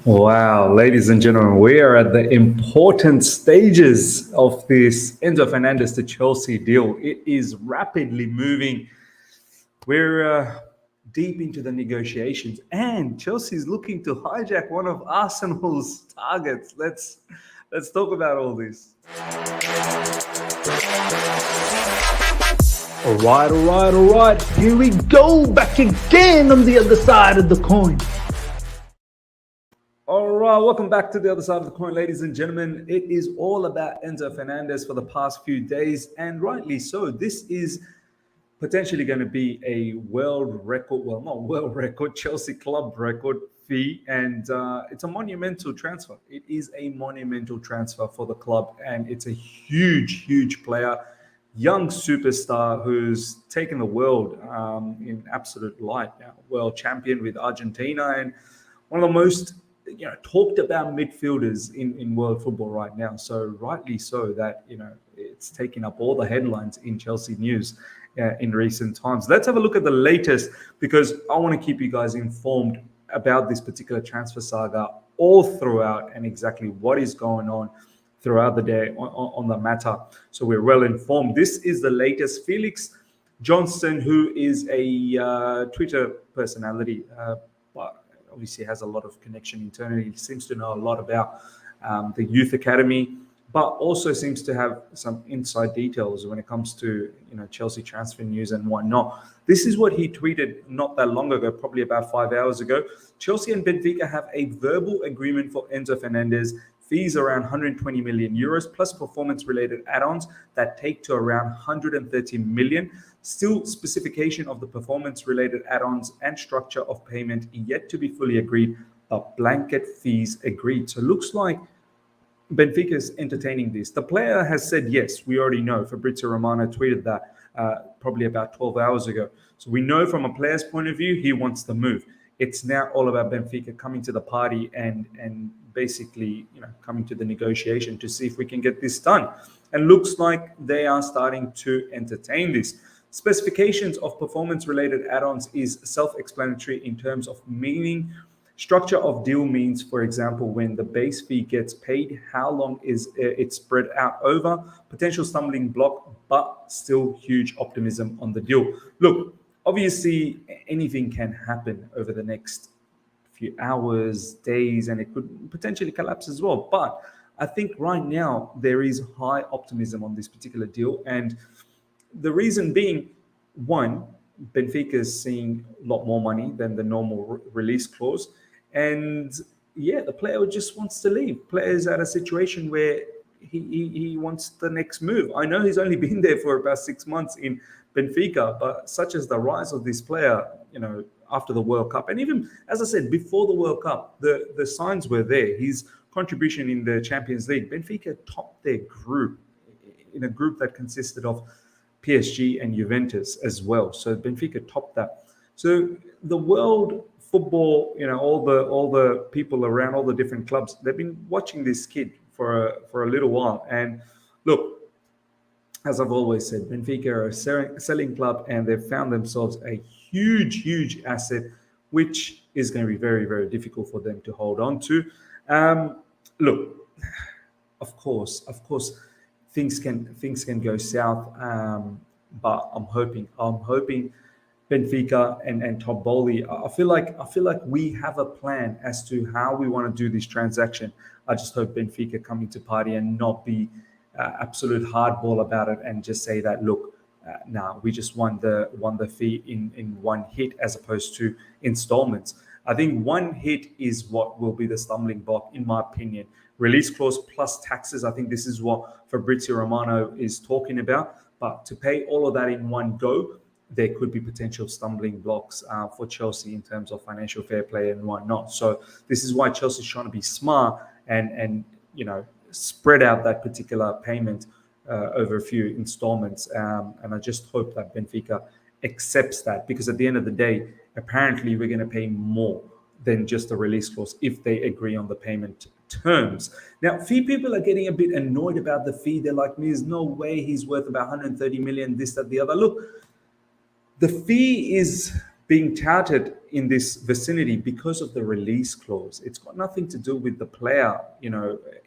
Wow, ladies and gentlemen, we are at the important stages of this Enzo Fernandez to Chelsea deal. It is rapidly moving. We're deep into the negotiations, and Chelsea is looking to hijack one of Arsenal's targets. Let's talk about all this. All right. Here we go, back again on the other side of the coin. All right, welcome back to the other side of the coin, ladies and gentlemen. It is all about Enzo Fernandez for the past few days, and rightly so. This is potentially going to be a world record, well, not world record, Chelsea club record fee, and it's a monumental transfer. It is a monumental transfer for the club, and it's a huge player, young superstar who's taken the world in absolute light. World champion with Argentina, and one of the most talked about midfielders in world football right now. So rightly so that it's taking up all the headlines in Chelsea news in recent times. Let's have a look at the latest, because I want to keep you guys informed about this particular transfer saga all throughout and exactly what is going on throughout the day on the matter, so we're well informed. This is the latest. Felix Johnston, who is a Twitter personality, but obviously has a lot of connection internally. He seems to know a lot about the youth academy, but also seems to have some inside details when it comes to Chelsea transfer news and whatnot. This is what he tweeted not that long ago, probably about 5 hours ago. Chelsea and Benfica have a verbal agreement for Enzo Fernandez. Fees around 120 million euros plus performance-related add-ons that take to around 130 million. Still, specification of the performance-related add-ons and structure of payment yet to be fully agreed, but blanket fees agreed. So it looks like Benfica is entertaining this. The player has said yes. We already know. Fabrizio Romano tweeted that probably about 12 hours ago. So we know from a player's point of view, he wants the move. It's now all about Benfica coming to the party and basically coming to the negotiation to see if we can get this done. And looks like they are starting to entertain this. Specifications of performance-related add-ons is self-explanatory in terms of meaning. Structure of deal means, for example, when the base fee gets paid, how long is it spread out over? Potential stumbling block, but still huge optimism on the deal. Look, obviously anything can happen over the next few hours, days, and it could potentially collapse as well. But I think right now there is high optimism on this particular deal. And the reason being, one, Benfica is seeing a lot more money than the normal release clause. And yeah, the player just wants to leave. Player's at a situation where he wants the next move. I know he's only been there for about 6 months in Benfica, but such as the rise of this player, after the World Cup, and even, as I said, before the World Cup, the signs were there. His contribution in the Champions League, Benfica topped their group, in a group that consisted of PSG and Juventus as well. So Benfica topped that. So the world football, all the people around, all the different clubs, they've been watching this kid for a little while. And look, as I've always said, Benfica are a selling club, and they've found themselves a huge asset, which is going to be very, very difficult for them to hold on to. Look, of course, things can go south, but I'm hoping Benfica and Todd Bowley, I feel like we have a plan as to how we want to do this transaction. I just hope Benfica come into party and not be absolute hardball about it and just say that, look, we just won the fee in one hit as opposed to installments. I think one hit is what will be the stumbling block, in my opinion. Release clause plus taxes. I think this is what Fabrizio Romano is talking about. But to pay all of that in one go, there could be potential stumbling blocks for Chelsea in terms of financial fair play and whatnot. So this is why Chelsea's trying to be smart and spread out that particular payment over a few installments. And I just hope that Benfica accepts that, because at the end of the day, apparently we're going to pay more than just the release clause if they agree on the payment terms. Now, few people are getting a bit annoyed about the fee. They're like, there's no way he's worth about 130 million, this, that, the other. Look, the fee is being touted in this vicinity because of the release clause. It's got nothing to do with the player,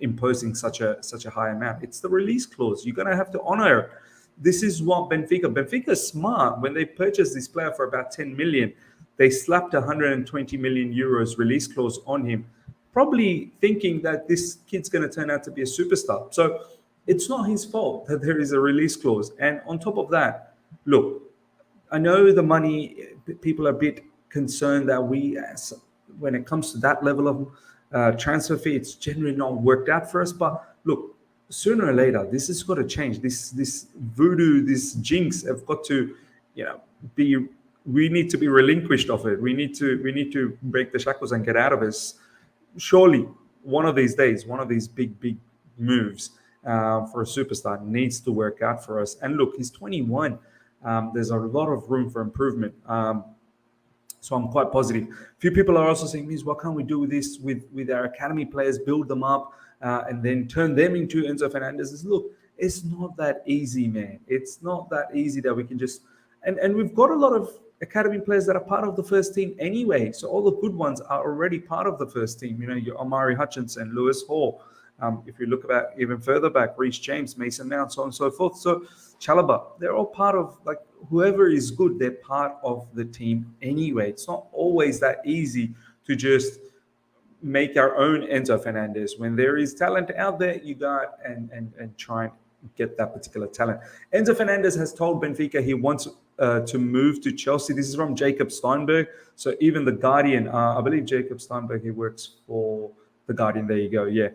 imposing such a high amount. It's the release clause. You're going to have to honor it. This is what Benfica is smart. When they purchased this player for about 10 million, they slapped 120 million euros release clause on him, probably thinking that this kid's going to turn out to be a superstar. So it's not his fault that there is a release clause. And on top of that, look, I know the money, people are a bit concerned that when it comes to that level of transfer fee, it's generally not worked out for us. But look, sooner or later, this has got to change. This voodoo, this jinx have got to, we need to be relinquished of it. We need to break the shackles and get out of it. Surely, one of these days, one of these big moves for a superstar needs to work out for us. And look, he's 21. There's a lot of room for improvement. So I'm quite positive. A few people are also saying, what can we do this with our academy players, build them up, and then turn them into Enzo Fernandez? Look, it's not that easy, man. It's not that easy that we can just... And we've got a lot of academy players that are part of the first team anyway. So all the good ones are already part of the first team. Your Omari Hutchinson, Lewis Hall. If you look about even further back, Reece James, Mason Mount, so on and so forth. So Chalobah, they're all part of, whoever is good, they're part of the team anyway. It's not always that easy to just make our own Enzo Fernandez. When there is talent out there, you go out and try and get that particular talent. Enzo Fernandez has told Benfica he wants to move to Chelsea. This is from Jacob Steinberg. So even The Guardian, I believe Jacob Steinberg, he works for The Guardian. There you go. Yeah.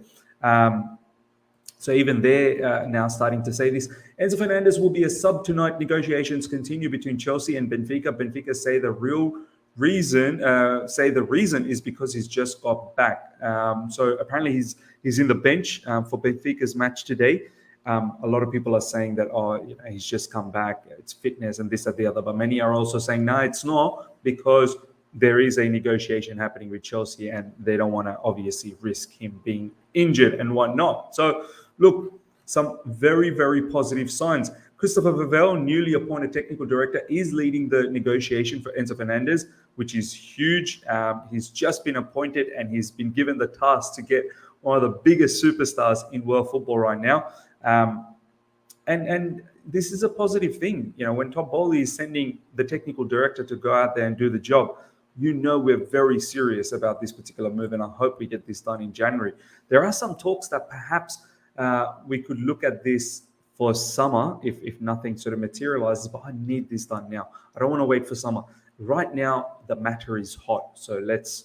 So even they're now starting to say this. Enzo Fernandez will be a sub tonight. Negotiations continue between Chelsea and Benfica. Benfica say the reason is because he's just got back. So apparently he's in the bench for Benfica's match today. A lot of people are saying that, he's just come back, it's fitness and this, that, the other. But many are also saying, no, it's not, because there is a negotiation happening with Chelsea and they don't want to obviously risk him being injured and whatnot. So look, some very, very positive signs. Christopher Vivell, newly appointed technical director, is leading the negotiation for Enzo Fernandez, which is huge. He's just been appointed and he's been given the task to get one of the biggest superstars in world football right now. And this is a positive thing. When Todd Bowley is sending the technical director to go out there and do the job, we're very serious about this particular move, and I hope we get this done in January. There are some talks that perhaps we could look at this for summer if nothing sort of materializes, but I need this done now. I don't want to wait for summer. Right now, the matter is hot, so let's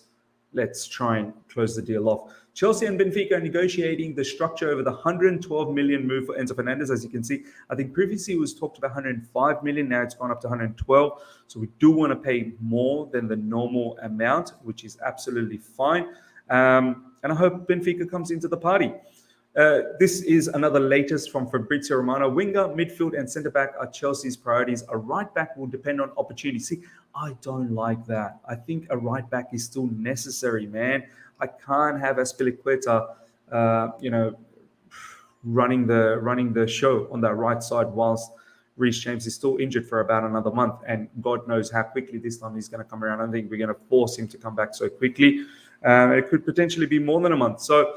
try and close the deal off. Chelsea and Benfica are negotiating the structure over the 112 million move for Enzo Fernandez. As you can see, I think previously it was talked about 105 million. Now it's gone up to 112. So we do want to pay more than the normal amount, which is absolutely fine. And I hope Benfica comes into the party. This is another latest from Fabrizio Romano. Winger, midfield, and centre-back are Chelsea's priorities. A right-back will depend on opportunity. See, I don't like that. I think a right-back is still necessary, man. I can't have Azpilicueta, running the show on that right side whilst Reece James is still injured for about another month. And God knows how quickly this time he's going to come around. I don't think we're going to force him to come back so quickly. It could potentially be more than a month. So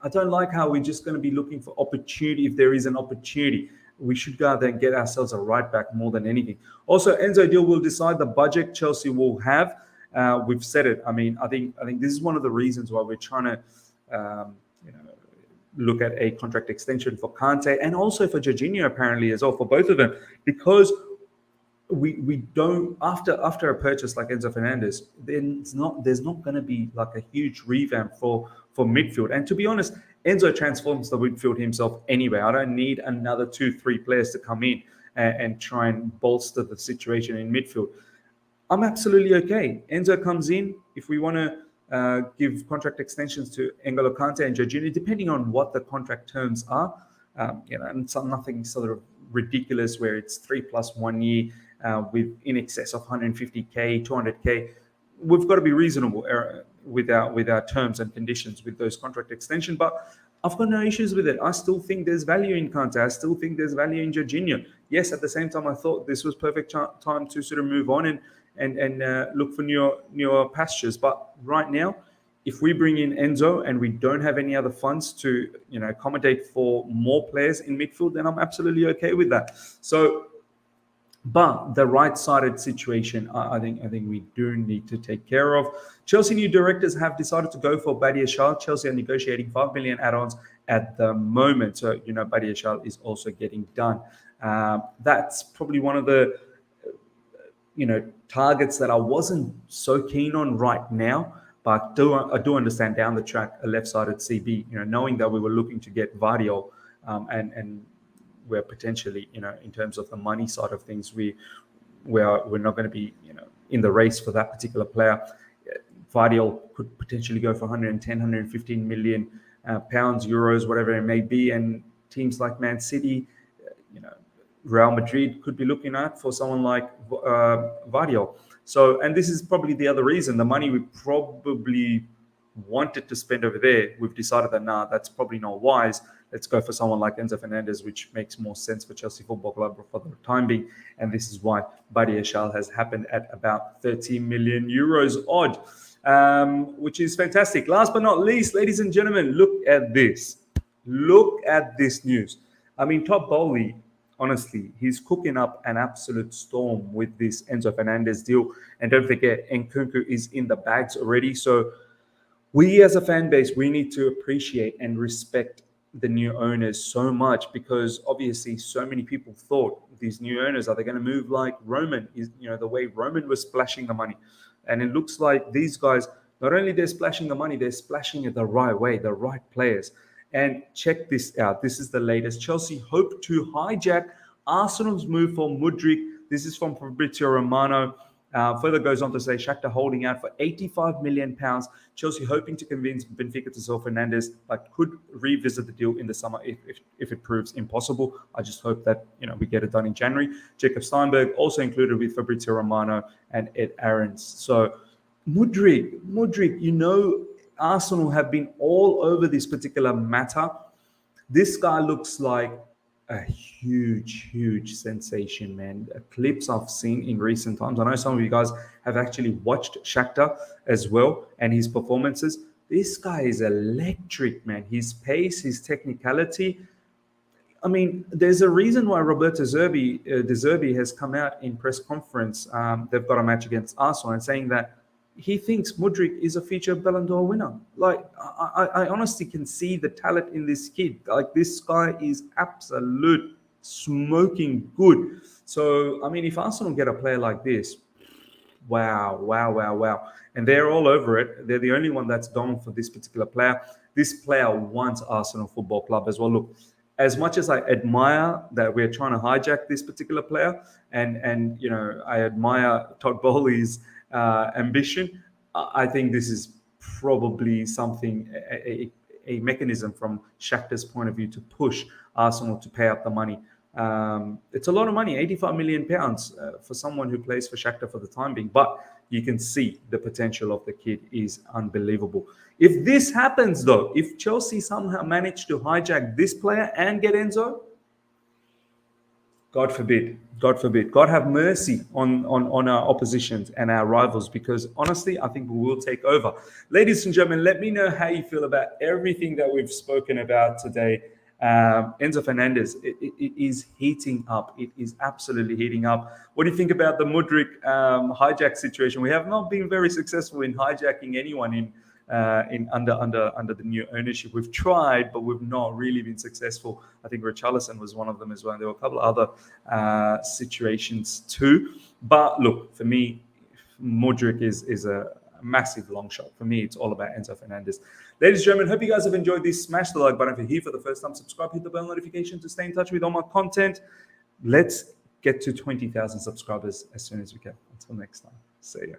I don't like how we're just going to be looking for opportunity. If there is an opportunity, we should go out there and get ourselves a right back more than anything. Also, Enzo deal will decide the budget Chelsea will have. We've said it. I think this is one of the reasons why we're trying to, look at a contract extension for Kante and also for Jorginho apparently as well, for both of them, because we don't, after a purchase like Enzo Fernandez, there's not going to be like a huge revamp for midfield. And to be honest, Enzo transforms the midfield himself anyway. I don't need another 2-3 players to come in and try and bolster the situation in midfield. I'm absolutely okay. Enzo comes in. If we want to give contract extensions to N'Golo Kante and Jorginho, depending on what the contract terms are, and nothing sort of ridiculous where it's 3+ 1 year with in excess of 150k, 200k. We've got to be reasonable with our terms and conditions with those contract extensions. But I've got no issues with it. I still think there's value in Kante. I still think there's value in Jorginho. Yes, at the same time, I thought this was perfect time to sort of move on and look for newer pastures. But right now, if we bring in Enzo and we don't have any other funds to accommodate for more players in midfield, then I'm absolutely okay with that. So, but the right-sided situation, I think we do need to take care of. Chelsea new directors have decided to go for Badiashile. Chelsea are negotiating 5 million add-ons at the moment. So, Badiashile is also getting done. That's probably one of the targets that I wasn't so keen on right now. But I do understand down the track a left-sided CB, knowing that we were looking to get Vardiol and we're potentially, in terms of the money side of things, we're not going to be, in the race for that particular player. Vardiol could potentially go for 110, 115 million pounds, euros, whatever it may be. And teams like Man City, Real Madrid could be looking at for someone like Vardiol. So, and this is probably the other reason, the money we probably wanted to spend over there, we've decided that, that's probably not wise. Let's go for someone like Enzo Fernandez, which makes more sense for Chelsea Football Club for the time being. And this is why Badiashile has happened at about 30 million euros odd, which is fantastic. Last but not least, ladies and gentlemen, look at this. Look at this news. I mean, Todd Bowley, honestly, he's cooking up an absolute storm with this Enzo Fernandez deal. And don't forget, Nkunku is in the bags already. So we as a fan base, we need to appreciate and respect the new owners so much, because obviously so many people thought these new owners, are they going to move like Roman? The way Roman was splashing the money. And it looks like these guys, not only they're splashing the money, they're splashing it the right way, the right players. And check this out. This is the latest. Chelsea hope to hijack Arsenal's move for Mudryk. This is from Fabrizio Romano. Further goes on to say Shakhtar holding out for £85 million. Chelsea hoping to convince Benfica to sell Fernandez, but could revisit the deal in the summer if it proves impossible. I just hope that we get it done in January. Jacob Steinberg also included with Fabrizio Romano and Ed Aarons. So Mudryk, Arsenal have been all over this particular matter. This guy looks like a huge sensation, man. Clips I've seen in recent times. I know some of you guys have actually watched Shakhtar as well and his performances. This guy is electric, man. His pace, his technicality. I mean, there's a reason why Roberto De Zerbi has come out in press conference. They've got a match against Arsenal and saying that he thinks Mudryk is a future Ballon d'Or winner. Like, I honestly can see the talent in this kid. Like, this guy is absolute smoking good. So, I mean, if Arsenal get a player like this, wow. And they're all over it. They're the only one that's gone for this particular player. This player wants Arsenal Football Club as well. Look, as much as I admire that we're trying to hijack this particular player, and I admire Todd Bowley's ambition, I think this is probably something, a mechanism from Shakhtar's point of view to push Arsenal to pay up the money. It's a lot of money, £85 million for someone who plays for Shakhtar for the time being, but you can see the potential of the kid is unbelievable. If this happens though, if Chelsea somehow manage to hijack this player and get Enzo, God forbid. God have mercy on our oppositions and our rivals, because honestly, I think we will take over. Ladies and gentlemen, let me know how you feel about everything that we've spoken about today. Enzo Fernandez, it is heating up. It is absolutely heating up. What do you think about the Mudryk hijack situation? We have not been very successful in hijacking anyone under the new ownership. We've tried, but we've not really been successful. I think Richarlison was one of them as well. There were a couple of other situations too. But look, for me, Mudryk is a massive long shot. For me, it's all about Enzo Fernandez. Ladies and gentlemen, hope you guys have enjoyed this. Smash the like button if you're here for the first time. Subscribe, hit the bell notification to stay in touch with all my content. Let's get to 20,000 subscribers as soon as we can. Until next time, see ya.